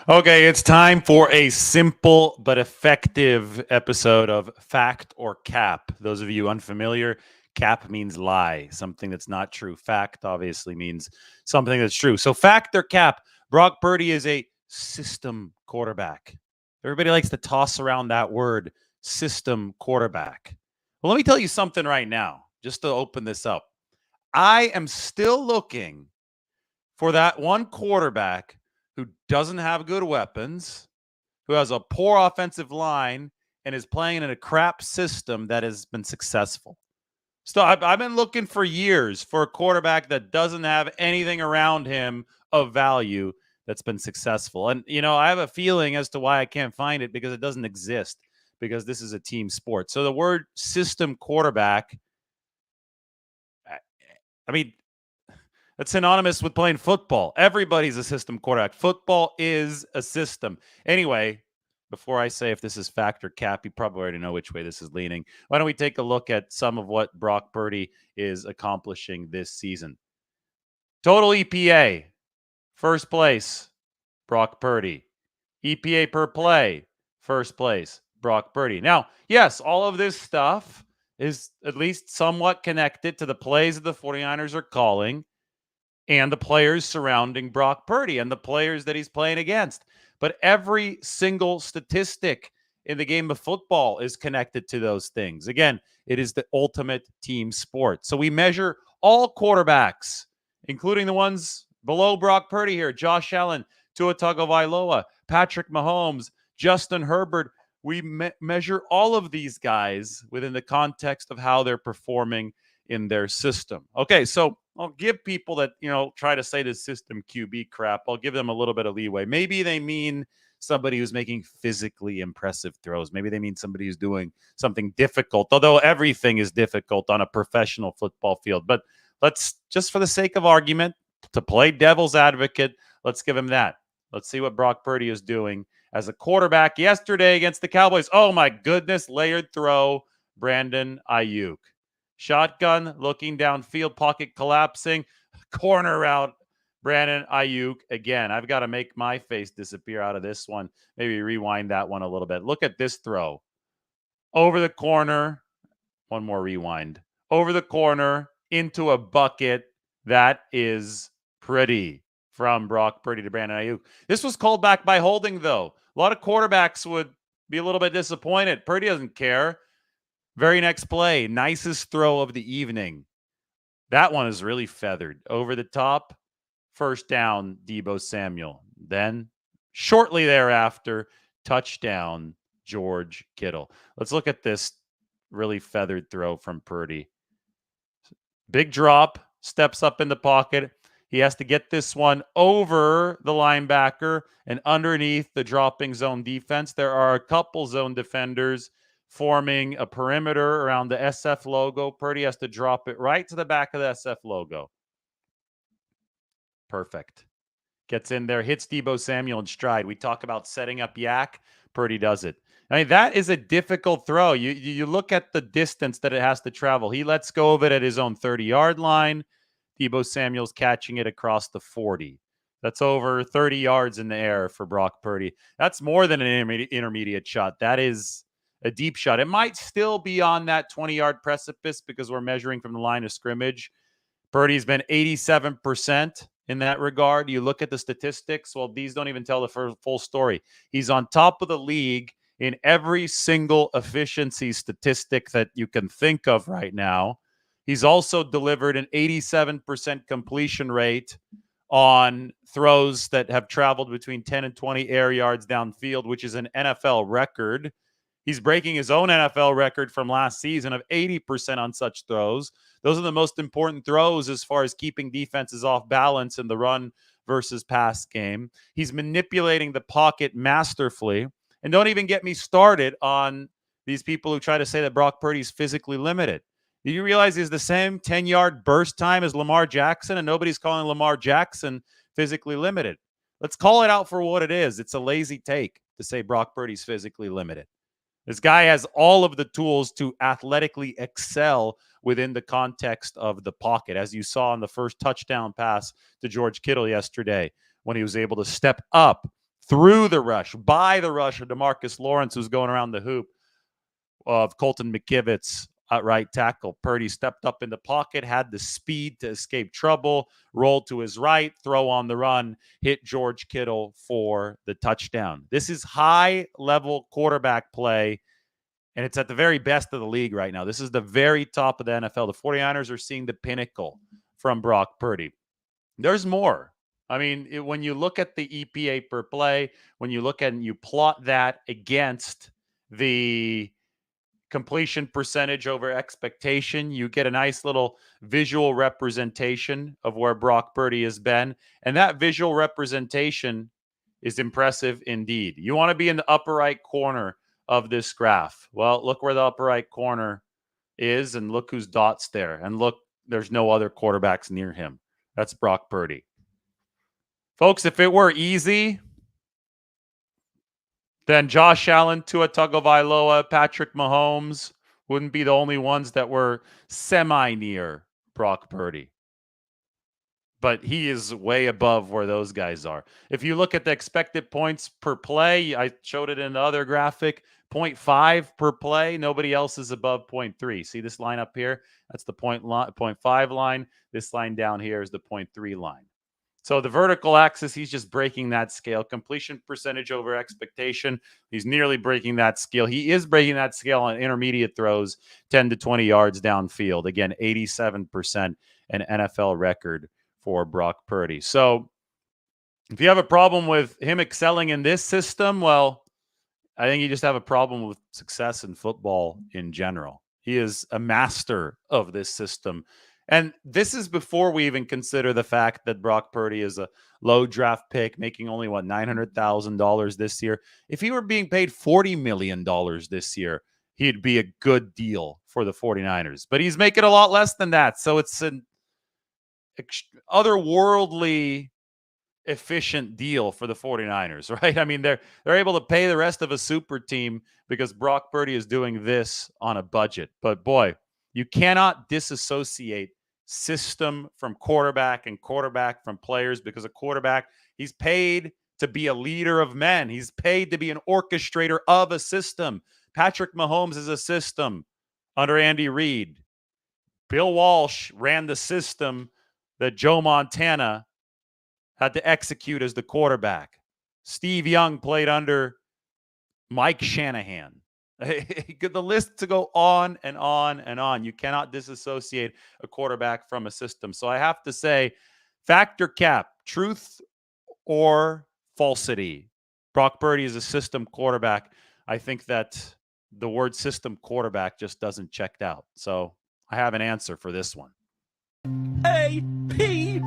Okay, it's time for a simple but effective episode of Fact or Cap. Those of you unfamiliar, cap means lie, something that's not true. Fact obviously means something that's true. So, fact or cap, Brock Purdy is a system quarterback. Everybody likes to toss around that word, system quarterback. Well, let me tell you something right now, just to open this up. I am still looking for that one quarterback who doesn't have good weapons, who has a poor offensive line, and is playing in a crap system that has been successful. So I've been looking for years for a quarterback that doesn't have anything around him of value that's been successful. And, I have a feeling as to why I can't find it because it doesn't exist, because this is a team sport. So the word system quarterback, I I mean, that's synonymous with playing football. Everybody's a system quarterback. Football is a system. Anyway, before I say if this is fact or cap, you probably already know which way this is leaning. Why don't we take a look at some of what Brock Purdy is accomplishing this season? Total EPA, first place, Brock Purdy. EPA per play, first place, Brock Purdy. Now, yes, all of this stuff is at least somewhat connected to the plays that the 49ers are calling and the players surrounding Brock Purdy and the players that he's playing against. But every single statistic in the game of football is connected to those things. Again, it is the ultimate team sport. So we measure all quarterbacks, including the ones below Brock Purdy here, Josh Allen, Tua Tagovailoa, Patrick Mahomes, Justin Herbert. We measure all of these guys within the context of how they're performing in their system. Okay, so I'll give people that, try to say this system QB crap, I'll give them a little bit of leeway. Maybe they mean somebody who's making physically impressive throws. Maybe they mean somebody who's doing something difficult, although everything is difficult on a professional football field. But let's, just for the sake of argument, to play devil's advocate, let's give him that. Let's see what Brock Purdy is doing as a quarterback yesterday against the Cowboys. Oh, my goodness, layered throw, Brandon Ayuk. Shotgun, looking downfield, pocket collapsing, corner route, Brandon Ayuk again. I've got to make my face disappear out of this one. Maybe rewind that one a little bit. Look at this throw. Over the corner. One more rewind. Over the corner, into a bucket. That is pretty from Brock Purdy to Brandon Ayuk. This was called back by holding, though. A lot of quarterbacks would be a little bit disappointed. Purdy doesn't care. Very next play, nicest throw of the evening. That one is really feathered. Over the top, first down, Deebo Samuel. Then, shortly thereafter, touchdown, George Kittle. Let's look at this really feathered throw from Purdy. Big drop, steps up in the pocket. He has to get this one over the linebacker and underneath the dropping zone defense. There are a couple zone defenders forming a perimeter around the SF logo. Purdy has to drop it right to the back of the SF logo. Perfect. Gets in there, hits Deebo Samuel in stride. We talk about setting up Yak. Purdy does it. I mean, that is a difficult throw. You look at the distance that it has to travel. He lets go of it at his own 30-yard line. Deebo Samuel's catching it across the 40. That's over 30 yards in the air for Brock Purdy. That's more than an intermediate shot. That is a deep shot. It might still be on that 20-yard precipice because we're measuring from the line of scrimmage. Purdy's been 87% in that regard. You look at the statistics. Well, these don't even tell the full story. He's on top of the league in every single efficiency statistic that you can think of right now. He's also delivered an 87% completion rate on throws that have traveled between 10 and 20 air yards downfield, which is an NFL record. He's breaking his own NFL record from last season of 80% on such throws. Those are the most important throws as far as keeping defenses off balance in the run versus pass game. He's manipulating the pocket masterfully. And don't even get me started on these people who try to say that Brock Purdy's physically limited. Do you realize he's the same 10-yard burst time as Lamar Jackson, and nobody's calling Lamar Jackson physically limited? Let's call it out for what it is. It's a lazy take to say Brock Purdy's physically limited. This guy has all of the tools to athletically excel within the context of the pocket, as you saw in the first touchdown pass to George Kittle yesterday when he was able to step up through the rush, by the rush of DeMarcus Lawrence, who's going around the hoop, of Colton McKivitz at right tackle. Purdy stepped up in the pocket, had the speed to escape trouble, rolled to his right, throw on the run, hit George Kittle for the touchdown. This is high-level quarterback play, and it's at the very best of the league right now. This is the very top of the NFL. The 49ers are seeing the pinnacle from Brock Purdy. There's more. I mean, when you look at the EPA per play, when you look at and you plot that against the completion percentage over expectation, you get a nice little visual representation of where Brock Purdy has been. And that visual representation is impressive indeed. You want to be in the upper right corner of this graph. Well, look where the upper right corner is, and look whose dot's there. And look, there's no other quarterbacks near him. That's Brock Purdy. Folks, if it were easy, then Josh Allen, Tua Tagovailoa, Patrick Mahomes wouldn't be the only ones that were semi-near Brock Purdy. But he is way above where those guys are. If you look at the expected points per play, I showed it in the other graphic, 0.5 per play. Nobody else is above 0.3. See this line up here? That's the 0.5 line. This line down here is the 0.3 line. So the vertical axis, he's just breaking that scale. Completion percentage over expectation, he's nearly breaking that scale. He is breaking that scale on intermediate throws, 10 to 20 yards downfield. Again, 87%, an NFL record for Brock Purdy. So if you have a problem with him excelling in this system, well, I think you just have a problem with success in football in general. He is a master of this system. And this is before we even consider the fact that Brock Purdy is a low draft pick, making only, $900,000 this year. If he were being paid $40 million this year, he'd be a good deal for the 49ers. But he's making a lot less than that. So it's an otherworldly efficient deal for the 49ers, right? I mean, they're able to pay the rest of a super team because Brock Purdy is doing this on a budget. But boy, you cannot disassociate system from quarterback and quarterback from players, because a quarterback, he's paid to be a leader of men. He's paid to be an orchestrator of a system. Patrick Mahomes is a system under Andy Reid. Bill Walsh ran the system that Joe Montana had to execute as the quarterback. Steve Young played under Mike Shanahan. The list to go on and on and on. You cannot disassociate a quarterback from a system. So I have to say, factor cap, truth or falsity. Brock Purdy is a system quarterback. I think that the word system quarterback just doesn't check out. So I have an answer for this one. AP